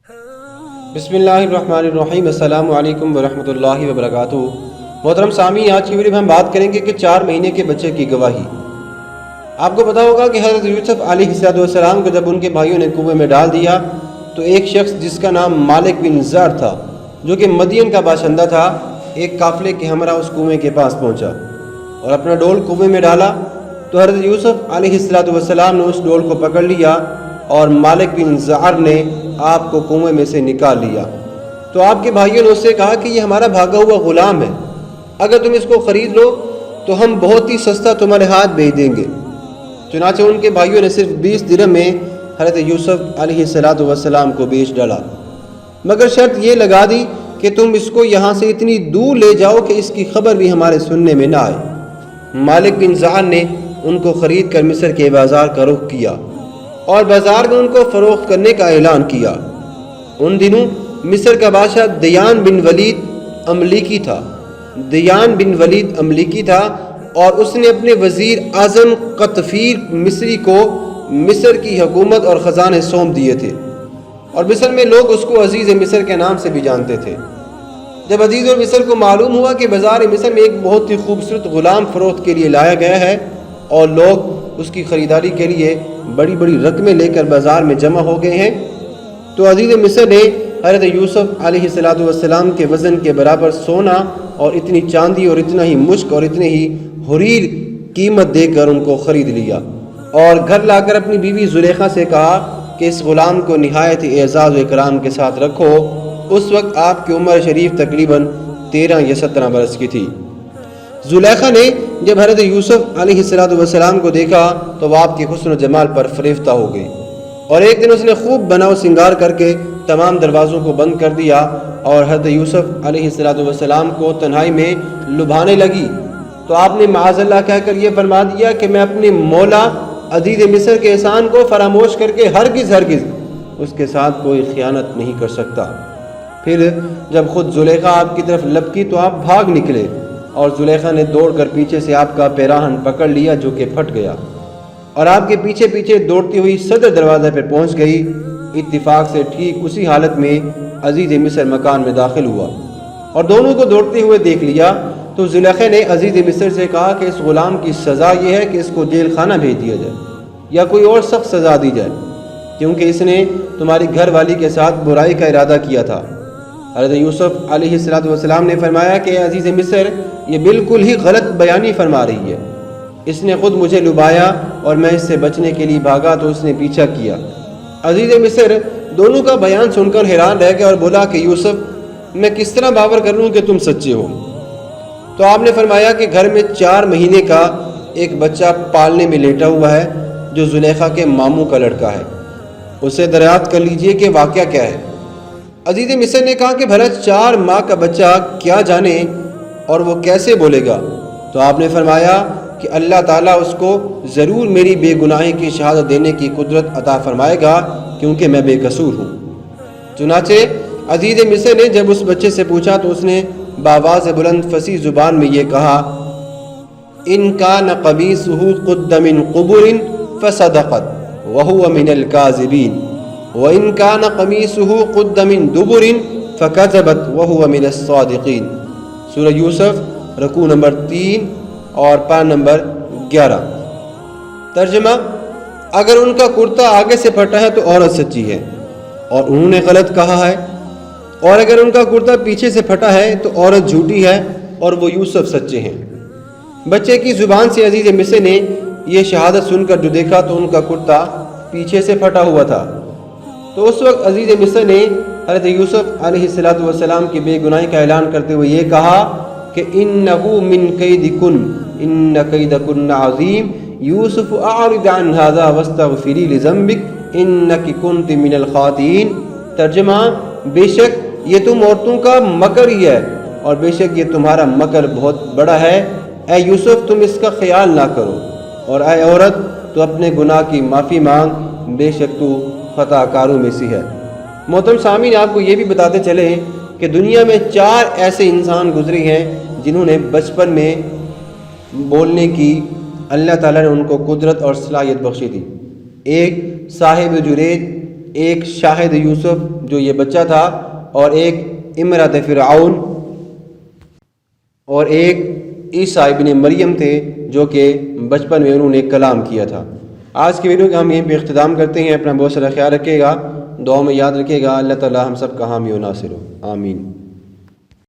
بسم اللہ الرحمن الرحیم۔ السلام علیکم ورحمۃ اللہ وبرکاتہ۔ محترم سامعین، آج کی ویڈیو میں ہم بات کریں گے کہ 4 مہینے کے بچے کی گواہی۔ آپ کو پتا ہوگا کہ حضرت یوسف علیہ السلام کو جب ان کے بھائیوں نے کنویں میں ڈال دیا تو ایک شخص جس کا نام مالک بن زر تھا، جو کہ مدین کا باشندہ تھا، ایک قافلے کے ہمراہ اس کنویں کے پاس پہنچا اور اپنا ڈول کنویں میں ڈالا تو حضرت یوسف علیہ السلام نے اس ڈول کو پکڑ لیا اور مالک بن زر نے آپ کو کنویں میں سے نکال لیا۔ تو آپ کے بھائیوں نے اس سے کہا کہ یہ ہمارا بھاگا ہوا غلام ہے، اگر تم اس کو خرید لو تو ہم بہت ہی سستا تمہارے ہاتھ بھیج دیں گے۔ چنانچہ ان کے بھائیوں نے صرف 20 درہم میں حضرت یوسف علیہ السلام کو بیچ ڈالا، مگر شرط یہ لگا دی کہ تم اس کو یہاں سے اتنی دور لے جاؤ کہ اس کی خبر بھی ہمارے سننے میں نہ آئے۔ مالک بن زر نے ان کو خرید کر مصر کے بازار کا رخ کیا اور بازار میں ان کو فروخت کرنے کا اعلان کیا۔ ان دنوں مصر کا بادشاہ دیان بن ولید املیکی تھا اور اس نے اپنے وزیر اعظم قطفیر مصری کو مصر کی حکومت اور خزانے سونپ دیے تھے، اور مصر میں لوگ اس کو عزیز مصر کے نام سے بھی جانتے تھے۔ جب عزیز مصر کو معلوم ہوا کہ بازار مصر میں ایک بہت ہی خوبصورت غلام فروخت کے لیے لایا گیا ہے اور لوگ اس کی خریداری کے لیے بڑی بڑی رقمیں لے کر بازار میں جمع ہو گئے ہیں، تو عزیز مصر نے حضرت یوسف علیہ السلام کے وزن کے برابر سونا اور اتنی چاندی اور اتنا ہی مشک اور اتنے ہی حریر قیمت دے کر ان کو خرید لیا اور گھر لا کر اپنی بیوی زلیخا سے کہا کہ اس غلام کو نہایت اعزاز و اکرام کے ساتھ رکھو۔ اس وقت آپ کی عمر شریف تقریباً 13 یا 17 برس کی تھی۔ زلیخا نے جب حضرت یوسف علیہ السلام کو دیکھا تو وہ آپ کے حسن و جمال پر فریفتہ ہو گئی، اور ایک دن اس نے خوب بناؤ سنگار کر کے تمام دروازوں کو بند کر دیا اور حضرت یوسف علیہ السلام کو تنہائی میں لبھانے لگی۔ تو آپ نے معاذ اللہ کہہ کر یہ فرما دیا کہ میں اپنے مولا عزیز مصر کے احسان کو فراموش کر کے ہرگز اس کے ساتھ کوئی خیانت نہیں کر سکتا۔ پھر جب خود زلیخا آپ کی طرف لپکی تو آپ بھاگ نکلے اور زلیخا نے دوڑ کر پیچھے سے آپ کا پیراہن پکڑ لیا جو کہ پھٹ گیا، اور آپ کے پیچھے پیچھے دوڑتی ہوئی صدر دروازے پر پہنچ گئی۔ اتفاق سے ٹھیک اسی حالت میں عزیز مصر مکان میں داخل ہوا اور دونوں کو دوڑتے ہوئے دیکھ لیا۔ تو زلیخا نے عزیز مصر سے کہا کہ اس غلام کی سزا یہ ہے کہ اس کو جیل خانہ بھیج دیا جائے یا کوئی اور سخت سزا دی جائے، کیونکہ اس نے تمہاری گھر والی کے ساتھ برائی کا ارادہ کیا تھا۔ حضرت یوسف علیہ السلام نے فرمایا کہ عزیز مصر یہ بالکل ہی غلط بیانی فرما رہی ہے، اس نے خود مجھے لبھایا اور میں اس سے بچنے کے لیے بھاگا تو اس نے پیچھا کیا۔ عزیز مصر دونوں کا بیان سن کر حیران رہ گیا اور بولا کہ یوسف میں کس طرح باور کر لوں کہ تم سچے ہو؟ تو آپ نے فرمایا کہ گھر میں 4 مہینے کا ایک بچہ پالنے میں لیٹا ہوا ہے جو زلیخا کے ماموں کا لڑکا ہے، اسے دریافت کر لیجئے کہ واقعہ کیا ہے۔ عزیز مصر نے کہا کہ بھلا 4 ماہ کا بچہ کیا جانے اور وہ کیسے بولے گا؟ تو آپ نے فرمایا کہ اللہ تعالیٰ اس کو ضرور میری بے گناہی کی شہادت دینے کی قدرت عطا فرمائے گا، کیونکہ میں بے قصور ہوں۔ چنانچہ عزیز مصر نے جب اس بچے سے پوچھا تو اس نے بآواز بلند فصیح زبان میں یہ کہا، ان کان قمیصہ قد من قبر فصدقت وہو من الکاذبین وان کان قمیصہ قد من دبر فکذبت وہو من الصادقین۔ سورہ یوسف رکوع نمبر 3 اور پارہ نمبر 11۔ ترجمہ: اگر ان کا کرتا آگے سے پھٹا ہے تو عورت سچی ہے اور انہوں نے غلط کہا ہے، اور اگر ان کا کرتا پیچھے سے پھٹا ہے تو عورت جھوٹی ہے اور وہ یوسف سچے ہیں۔ بچے کی زبان سے عزیز مصر نے یہ شہادت سن کر جو دیکھا تو ان کا کرتا پیچھے سے پھٹا ہوا تھا۔ تو اس وقت عزیز مصر نے حضرت یوسف علیہ السلام کی بے گناہی کا اعلان کرتے ہوئے یہ کہا کہ انہو من کیدکن ان کیدکن عظیم یوسف اعرض عن ھذا واستغفری لذنبک انک کنت من الخاطئین۔ ترجمہ: بے شک یہ تم عورتوں کا مکر ہی ہے اور بے شک یہ تمہارا مکر بہت بڑا ہے۔ اے یوسف تم اس کا خیال نہ کرو، اور اے عورت تو اپنے گناہ کی معافی مانگ، بے شک تو خطا کاروں میں سے ہے۔ محترم سامعین، آپ کو یہ بھی بتاتے چلے کہ دنیا میں 4 ایسے انسان گزرے ہیں جنہوں نے بچپن میں بولنے کی اللہ تعالیٰ نے ان کو قدرت اور صلاحیت بخشی تھی۔ ایک صاحب جرید ایک شاہد یوسف جو یہ بچہ تھا، اور ایک امرات فرعون، اور ایک عیسیٰ ابن مریم تھے جو کہ بچپن میں انہوں نے کلام کیا تھا۔ آج کی ویڈیو کا ہم یہیں پہ اختتام کرتے ہیں۔ اپنا بہت سارا خیال رکھیے گا، دعاؤں میں یاد رکھیے گا۔ اللہ تعالی ہم سب کا حامی و ناصر ہو، آمین۔